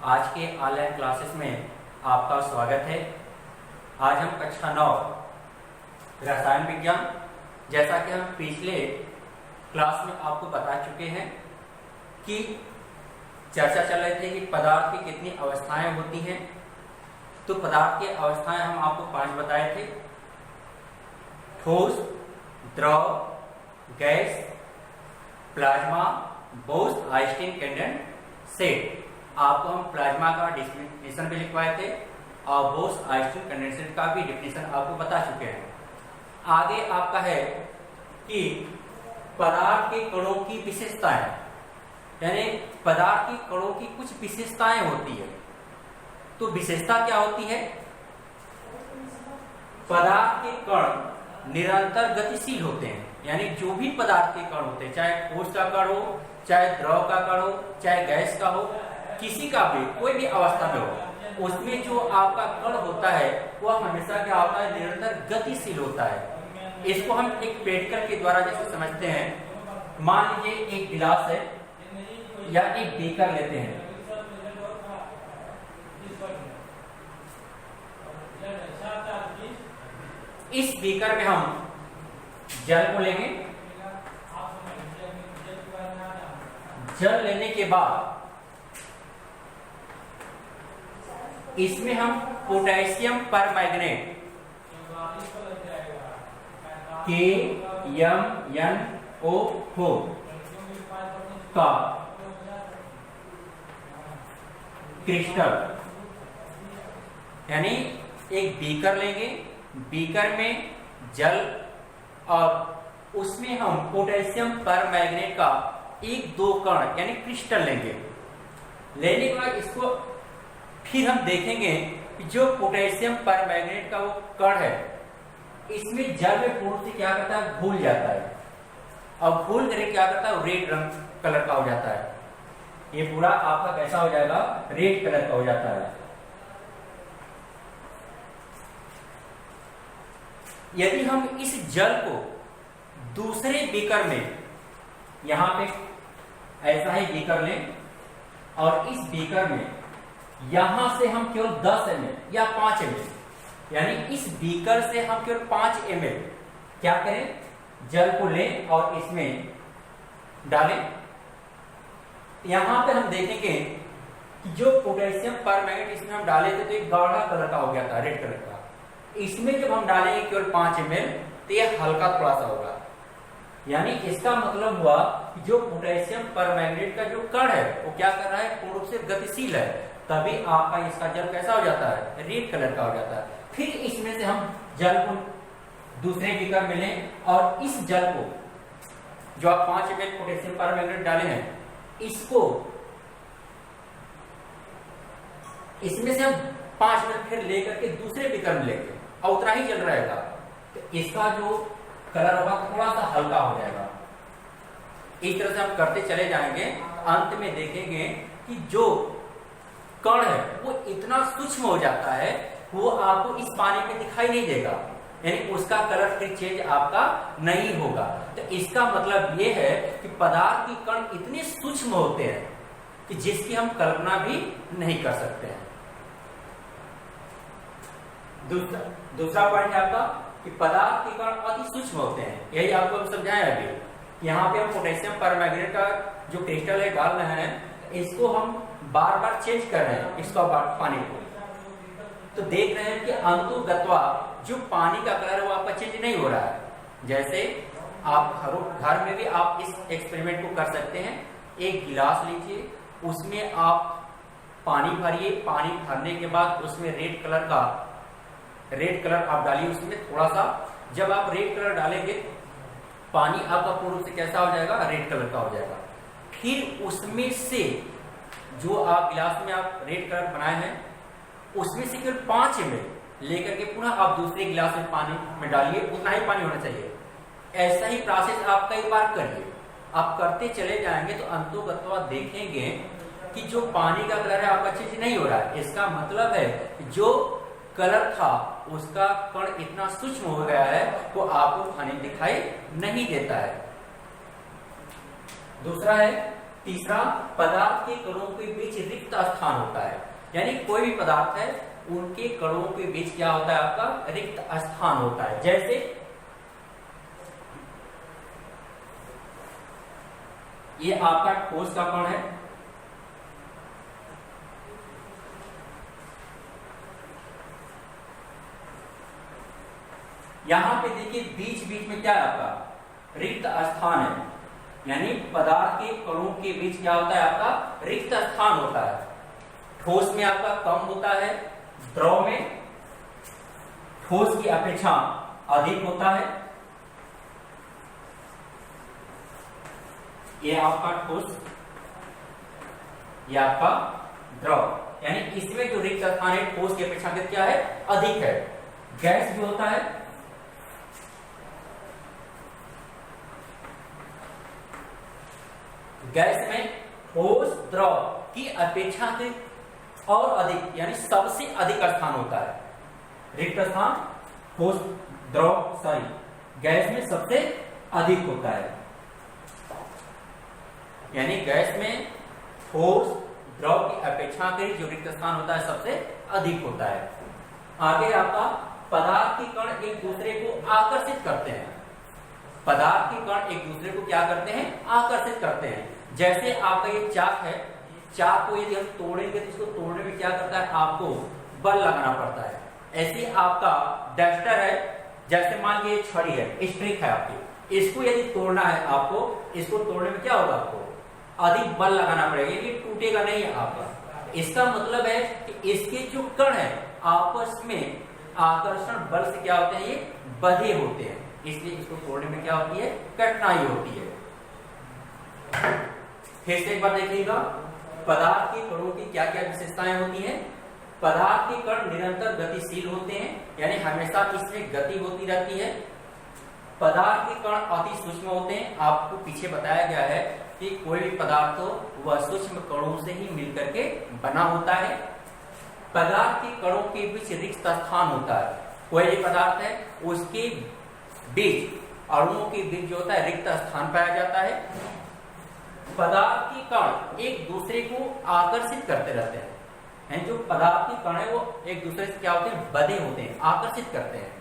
आज के online classes में आपका स्वागत है। आज हम कक्षा 9 रसायन विज्ञान, जैसा कि हम पिछले क्लास में आपको बता चुके हैं कि चर्चा चल रही थी कि पदार्थ की कितनी अवस्थाएं होती हैं। तो पदार्थ की अवस्थाएं हम आपको 5 बताए थे: ठोस, द्रव, gas, plasma, Bose, Einstein, condensate. आपको हम प्लाज्मा का डेफिनेशन भी लिखवाए थे और बोस, आइंस्टीन, कंडेंसेट का भी डेफिनेशन आपको बता चुके हैं। आगे आपका है कि पदार्थ के कणों की विशेषताएं, यानी पदार्थ के कणों की कुछ विशेषताएं होती है। तो विशेषता क्या होती है? पदार्थ के कण निरंतर गतिशील होते हैं, यानी जो भी पदार्थ के कण होते हैं, चाहे ठोस का कण हो, चाहे द्रव का कण हो, चाहे गैस का हो, किसी का भी कोई भी अवस्था में हो, उसमें जो आपका कण होता है वह हमेशा क्या होता है? निरंतर गतिशील होता है। इसको हम एक प्रैक्टिकल के द्वारा जैसे समझते हैं। मान लीजिए एक गिलास है या एक बीकर लेते हैं। इस बीकर में हम जल को लेंगे। जल लेने के बाद इसमें हम पोटेशियम परमैंगनेट KMnO4 का क्रिस्टल, यानी एक बीकर लेंगे। बीकर में जल और उसमें हम पोटेशियम परमैंगनेट का 1-2 कण यानी क्रिस्टल लेंगे। लेने के बाद इसको फिर हम देखेंगे कि जो पोटेशियम परमैंगनेट का वो कण है, इसमें जल में पूर्ण से क्या करता है? घुल जाता है। और घुल करके क्या करता है? रेड रंग कलर का हो जाता है। ये पूरा आपका कैसा हो जाएगा? रेड कलर का हो जाता है। यदि हम इस जल को दूसरे बीकर में, यहां पे ऐसा ही बीकर लें और इस बीकर में यहां से हम केवल 10 ml या 5 ml, यानी इस बीकर से हम केवल 5 ml क्या करें? जल को लें और इसमें डालें। यहां पे हम देखेंगे कि जो पोटेशियम परमैंगनेट इसमें हम डाले थे तो एक गाढ़ा कलर का हो गया था, रेड कलर का। इसमें जब हम डालेंगे केवल 5 ml तो यह हल्का थोड़ा सा होगा। यानी इसका मतलब हुआ कि जो पोटेशियम परमैंगनेट का जो कण है वो क्या कर रहा है? पूर्ण रूप से गतिशील है। तभी आपका इसका जल कैसा हो जाता है? रेड कलर का हो जाता है। फिर इसमें से हम जल को दूसरे बीकर में लें और इस जल को जो आप 5 ml पोटेशियम परमैंगनेट डाले हैं, इसको इसमें से हम 5 ml फिर लेकर के दूसरे बीकर में लेंगे और उतना ही जल रहेगा। तो इसका जो कलर होगा थोड़ा सा हल्का हो जाएगा। इस तरह से हम करते चले जाएंगे। अंत में देखेंगे कि जो कण है वो इतना सूक्ष्म हो जाता है वो आपको इस पानी में दिखाई नहीं देगा, यानी उसका कलर फिर चेंज आपका नहीं होगा। तो इसका मतलब ये है कि पदार्थ के कण इतने सूक्ष्म होते हैं कि जिसकी हम कल्पना भी नहीं कर सकते हैं। दूसरा पॉइंट है आपका कि पदार्थ के कण अति सूक्ष्म होते हैं। यही आपको हम समझाएं अभी। यहाँ पे हम पोटेशियम परमैंगनेट का जो क्रिस्टल है डाल रहे हैं, इसको हम बार बार चेंज कर रहे हैं, इसका पानी को। तो देख रहे हैं कि अंतुगत्वा जो पानी का कलर है वो आपका चेंज नहीं हो रहा है। जैसे आप घर में भी आप इस एक्सपेरिमेंट को कर सकते हैं। एक गिलास लीजिए, उसमें आप पानी भरिए। पानी भरने के बाद उसमें रेड कलर आप डालिए उसमें थोड़ा सा। जब आप रेड कलर डालेंगे, पानी आपका पूर्ण रूप से कैसा हो जाएगा? रेड कलर का हो जाएगा। फिर उसमें से जो आप गिलास में आप रेड कलर बनाए हैं, उसमें से केवल 5 ml लेकर के पुनः आप दूसरे गिलास में पानी में डालिए। उतना ही पानी होना चाहिए। ऐसा ही प्रोसेस आप कई बार करिए। आप करते चले जाएंगे तो अंतोगत्वा देखेंगे कि जो पानी का कलर है आपका चेंज नहीं हो रहा है। इसका मतलब है जो कलर था उसका कण इतना सूक्ष्म हो गया है वो आपको पानी दिखाई नहीं देता है। दूसरा है तीसरा, पदार्थ के कणों के बीच रिक्त स्थान होता है। यानी कोई भी पदार्थ है उनके कणों के बीच क्या होता है, आपका रिक्त स्थान होता है। जैसे ये आपका ठोस का कण है, यहां पे देखिए बीच बीच में क्या है, आपका रिक्त स्थान है। यानी पदार्थ के कणों के बीच क्या होता है, आपका रिक्त स्थान होता है। ठोस में आपका कम होता है, द्रव में ठोस की अपेक्षा अधिक होता है। ये आपका ठोस, ये आपका द्रव, यानी इसमें जो रिक्त स्थान है ठोस की अपेक्षा क्या है, अधिक है। गैस जो होता है, गैस में ठोस द्रव की अपेक्षा से और अधिक, यानी सबसे अधिक स्थान होता है। रिक्त स्थान ठोस द्रव गैस में सबसे अधिक होता है। यानी गैस में ठोस द्रव की अपेक्षा से जो रिक्त स्थान होता है सबसे अधिक होता है। आगे आपका पदार्थ के कण एक दूसरे को आकर्षित करते हैं। पदार्थ के कण एक दूसरे को क्या करते हैं, आकर्षित करते हैं। जैसे आपका ये चाक है, चाक को यदि हम तोड़ेंगे तो इसको तोड़ने में क्या करता है, आपको बल लगाना पड़ता है। ऐसे आपका डस्टर है, जैसे मान लीजिए छड़ी है, स्ट्रिक है आपकी, इसको यदि तोड़ना है आपको, इसको तोड़ने में क्या होगा, आपको अधिक बल लगाना पड़ेगा, ये टूटेगा नहीं है आपका। इसका मतलब है कि इसके जो कण है आपस में आकर्षण बल से क्या होते हैं, ये बंधे होते हैं, इसलिए इसको तोड़ने में क्या होती है, कठिनाई होती है। फिर से एक बार देखिएगा, पदार्थ के कणों की क्या क्या विशेषताएं होती हैं। पदार्थ के कण निरंतर गतिशील होते हैं, यानी हमेशा इसमें गति होती रहती है। पदार्थ के कण अति सूक्ष्म होते हैं। आपको पीछे बताया गया है कि कोई भी पदार्थ हो वह सूक्ष्म कणों से ही मिलकर के बना होता है। पदार्थ के कणों के बीच रिक्त स्थान होता है। कोई भी पदार्थ है उसके बीच, अणुओं के बीच जो होता है रिक्त स्थान पाया जाता है। पदार्थ के कण एक दूसरे को आकर्षित करते रहते हैं, यानी जो पदार्थ के कण है वो एक दूसरे से क्या होते हैं, बंधे होते हैं, आकर्षित करते हैं।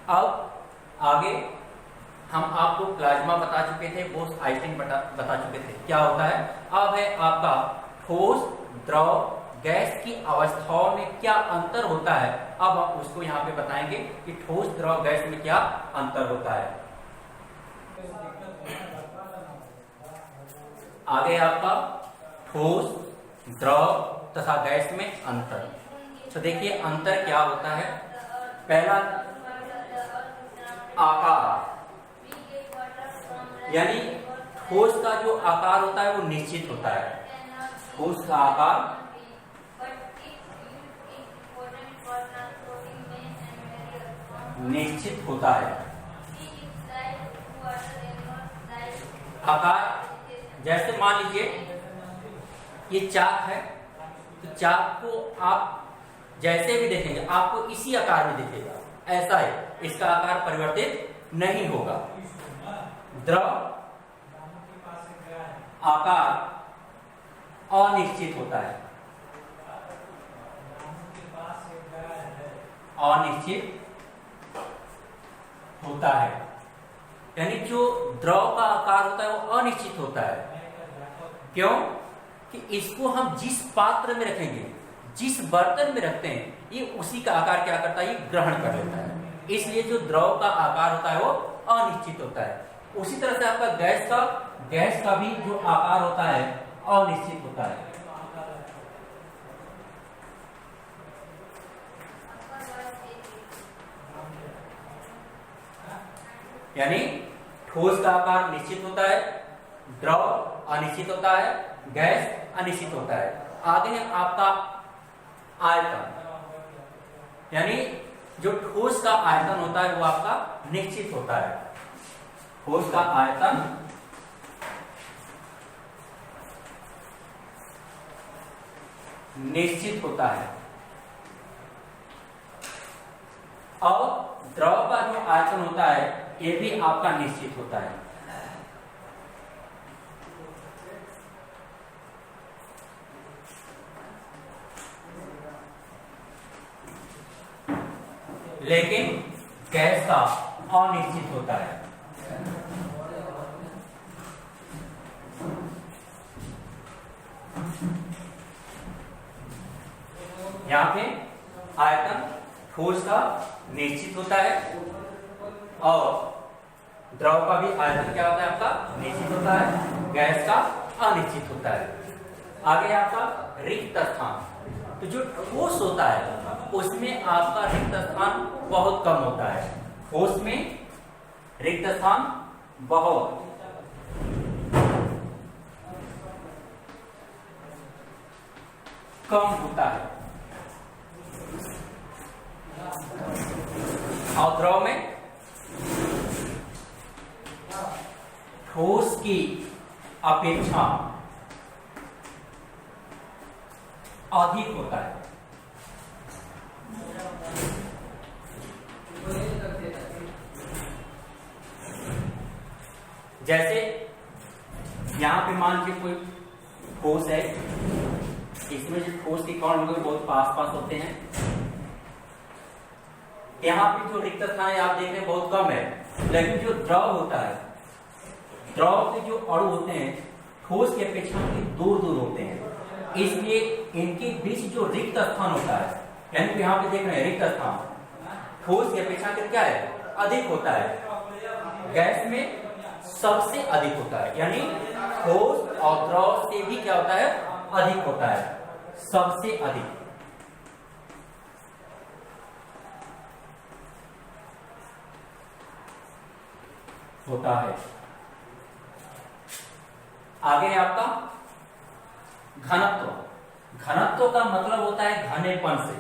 अब आगे हम आपको प्लाज्मा बता चुके थे, बोस आइंस्टाइन बता चुके थे क्या होता है। अब है आपका ठोस द्रव गैस की अवस्थाओं में क्या अंतर होता है। अब हम उसको यहाँ पे बताएंगे कि ठोस द्रव गैस में क्या अंतर होता है। आगे आपका ठोस द्रव तथा गैस में अंतर। तो देखिए अंतर क्या होता है। पहला आकार, यानी ठोस का जो आकार होता है वो निश्चित होता है। ठोस का आकार निश्चित होता है। आकार जैसे मान लीजिए ये चाक है, तो चाक को आप जैसे भी देखेंगे आपको इसी आकार में दिखेगा, ऐसा है, इसका आकार परिवर्तित नहीं होगा। द्रव आकार अनिश्चित होता है, अनिश्चित होता है, यानी जो द्रव का आकार होता है वो अनिश्चित होता है। क्यों? कि इसको हम जिस पात्र में रखेंगे, जिस बर्तन में रखते हैं, ये उसी का आकार क्या करता है, ये ग्रहण कर लेता है। इसलिए जो द्रव का आकार होता है वो अनिश्चित होता है। उसी तरह से आपका गैस का भी जो आकार होता है अनिश्चित होता है। यानी ठोस का आकार निश्चित होता है, द्रव अनिश्चित होता है, गैस अनिश्चित होता है। आगे है आपका आयतन, यानी जो ठोस का आयतन होता है वो आपका निश्चित होता है। ठोस का आयतन निश्चित होता है और द्रव का जो आयतन होता है ये भी आपका निश्चित होता है। लेकिन गैस का अनिश्चित होता है। यहाँ पे आयतन ठोस का निश्चित होता है और द्रव का भी आयतन क्या होता है आपका निश्चित होता है, गैस का अनिश्चित होता है। आगे आपका रिक्त स्थान, तो जो ठोस होता है उसमें आपका रिक्त स्थान बहुत कम होता है। ठोस में रिक्त स्थान बहुत कम होता है और द्रव में ठोस की अपेक्षा अधिक होता है। जैसे यहां पे मान लीजिए कोई ठोस है, इसमें जो ठोस के कण होंगे बहुत पास पास होते हैं। यहाँ पे जो रिक्त स्थान है आप देख रहे हैं बहुत कम है, लेकिन जो द्रव होता है, द्रव के जो अणु होते हैं ठोस की अपेक्षा दूर दूर होते हैं, इसलिए इनके बीच जो रिक्त स्थान होता है, यानी यहाँ पे देख रहे हैं रिक्त स्थान ठोस की अपेक्षा क्या है अधिक होता है। गैस में सबसे अधिक होता है, यानी ठोस और द्रव से भी क्या होता है अधिक होता है, सबसे अधिक। होता है। आगे आपका घनत्व। घनत्व का मतलब होता है घनेपन से,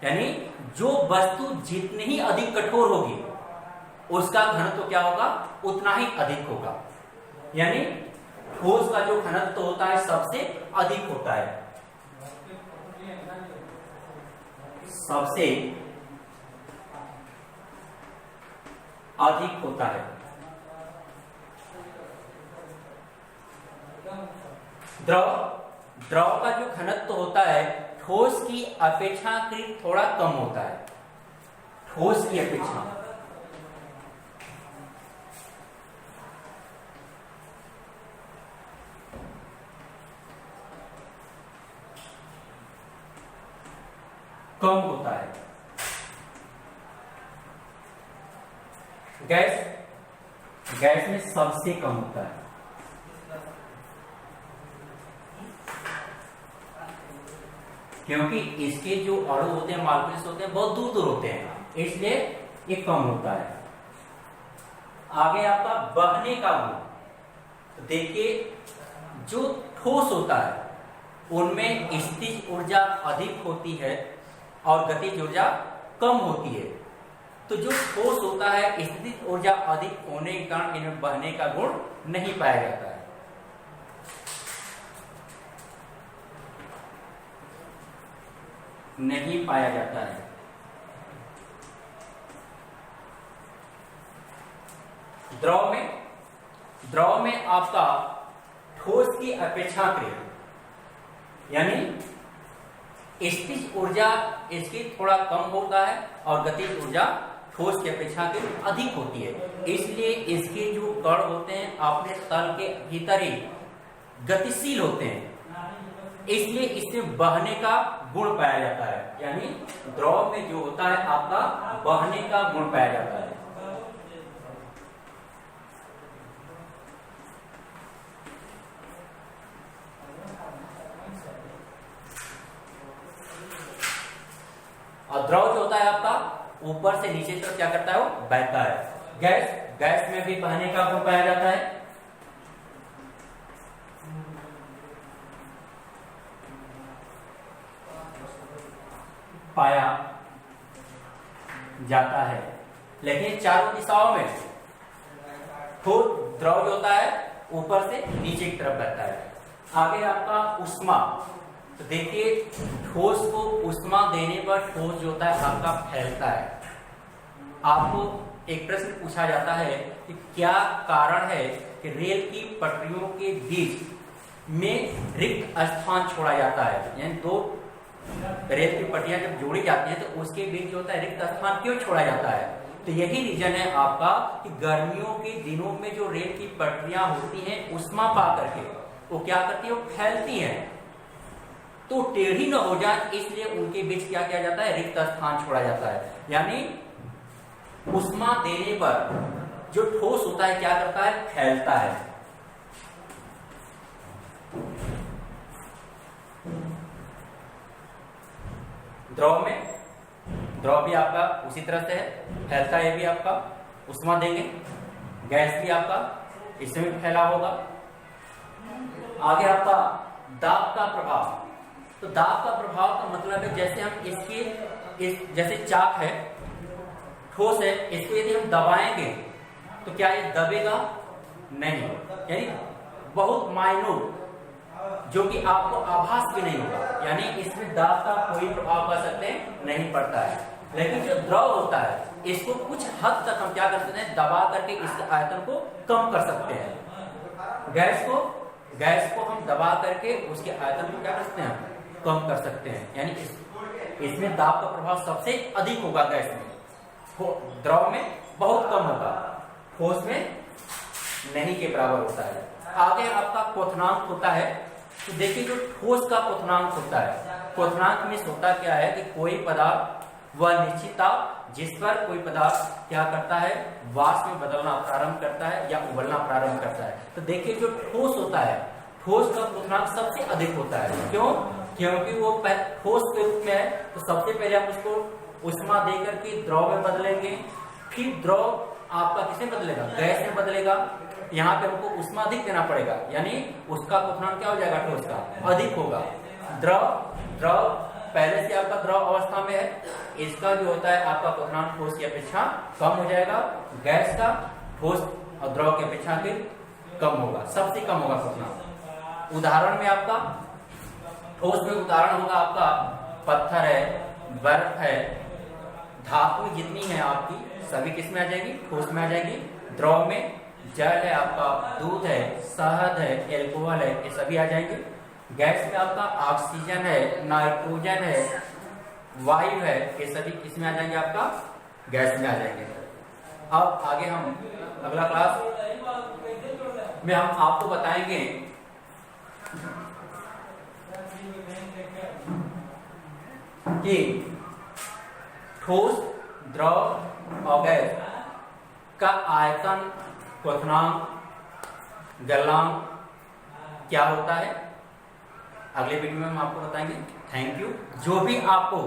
यानी जो वस्तु जितनी ही अधिक कठोर होगी उसका घनत्व क्या होगा उतना ही अधिक होगा। यानी ठोस का जो घनत्व होता है सबसे अधिक होता है, सबसे अधिक होता है। द्रव का जो घनत्व होता है ठोस की अपेक्षाकृत थोड़ा कम होता है, ठोस की अपेक्षा। कम होता है। गैस में सबसे कम होता है। क्योंकि इसके जो अणु होते हैं मॉलिक्यूल्स होते हैं बहुत दूर दूर होते हैं, इसलिए ये कम होता है। आगे आपका बहने का गुण। देखिए जो ठोस होता है उनमें स्थितिज ऊर्जा अधिक होती है और गतिज ऊर्जा कम होती है। तो जो ठोस होता है स्थितिज ऊर्जा अधिक होने के कारण इनमें बहने का गुण नहीं पाया जाता है। नहीं पाया जाता है। द्रव में आपका ठोस की अपेक्षाकृत यानी स्थितिज ऊर्जा इसकी थोड़ा कम होता है और गतिज ऊर्जा ठोस की अपेक्षाकृत अधिक होती है। इसलिए इसके जो कण होते हैं अपने तल के भीतर ही गतिशील होते हैं, इसलिए इसमें बहने का गुण पाया जाता है। यानी द्रव में जो होता है आपका बहने का गुण पाया जाता है। और द्रव जो होता है आपका ऊपर से नीचे तक क्या करता है वो बहता है। गैस में भी बहने का गुण पाया जाता है। पाया जाता है, लेकिन चारों दिशाओं में ठोस द्रव जो होता है ऊपर से नीचे की तरफ बहता है। आगे आपका उष्मा। तो देखिए ठोस को उष्मा देने पर ठोस जो होता है आपका फैलता है। आपको एक प्रश्न पूछा जाता है कि क्या कारण है कि रेल की पटरियों के बीच में रिक्त स्थान छोड़ा जाता है, यानी दो रेल की पटरियां जब जोड़ी जाती हैं तो उसके बीच जो होता है रिक्त स्थान क्यों छोड़ा जाता है? तो यही रीजन है आपका कि गर्मियों के दिनों में जो रेल की पटरियां होती हैं उष्मा पा करके वो क्या करती है, वो फैलती है, तो टेढ़ी न हो जाए इसलिए उनके बीच क्या किया जाता है, रिक्त स्थान छोड़ा जाता है। यानी उष्मा देने पर जो ठोस होता है क्या करता है, फैलता है। द्रव में, द्रव भी आपका उसी तरह से है, फैलता है भी आपका, उष्मा देंगे। गैस भी आपका इसमें भी फैला होगा। आगे आपका दाब का प्रभाव। तो दाब का प्रभाव का मतलब है जैसे हम जैसे चाक है, ठोस है, इसको यदि हम दबाएंगे तो क्या ये दबेगा? नहीं, यानी बहुत माइन्यूट, जो कि आपको आभास भी नहीं होगा, यानी इसमें दाब का कोई प्रभाव कर सकते हैं नहीं पड़ता है। लेकिन जो द्रव होता है इसको कुछ हद तक हम क्या कर सकते हैं, दबा करके इस आयतन को कम कर सकते हैं। गैस को हम दबा करके उसके आयतन को क्या कर सकते हैं, कम कर सकते हैं। यानी इसमें दाब का प्रभाव सबसे अधिक होगा गैस में, द्रव में बहुत कम होगा, ठोस में नहीं के बराबर होता है। आगे आपका क्वथनांक होता है। तो देखिए जो ठोस का क्वथनांक होता है, क्वथनांक में होता क्या है कि कोई पदार्थ वह निश्चित ताप जिस पर कोई पदार्थ क्या करता है, वाष्प में बदलना प्रारंभ करता है या उबलना प्रारंभ करता है। तो देखिए जो ठोस होता है, ठोस का क्वथनांक सबसे अधिक होता है। क्यों? क्योंकि वो ठोस के रूप में है, तो सबसे पहले हम उसको उष्मा देकर के द्रव में बदलेंगे, फिर द्रव आपका किसमें बदलेगा, गैस में बदलेगा। यहाँ पे हमको उष्मा अधिक देना पड़ेगा, यानी उसका क्वथनांक क्या हो जाएगा, ठोस का अधिक होगा। द्रव पहले से आपका द्रव अवस्था में है, इसका जो होता है आपका क्वथनांक ठोस की अपेक्षा कम हो जाएगा। गैस का ठोस और द्रव की अपेक्षा के कम होगा, सबसे कम होगा क्वथनांक। उदाहरण में आपका ठोस में उदाहरण होगा आपका पत्थर है, बर्फ है, धातु जितनी है आपकी सभी किस में आ जाएगी, ठोस में आ जाएगी। द्रव में जल है आपका, दूध है, शहद है, एल्कोहल है, ये सभी आ जाएंगे। गैस में आपका ऑक्सीजन है, नाइट्रोजन है, वायु है, ये सभी किसमें आ जाएंगे, आपका गैस में आ जाएंगे। अब आगे हम अगला क्लास में हम आपको बताएंगे कि ठोस, द्रव और गैस का आयतन, क्वथनांक, गलनांक क्या होता है, अगले वीडियो में हम आपको बताएंगे। Thank you. जो भी आपको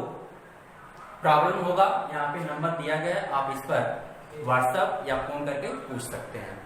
प्रॉब्लम होगा यहाँ पे नंबर दिया गया है, आप इस पर व्हाट्सएप या फोन करके पूछ सकते हैं।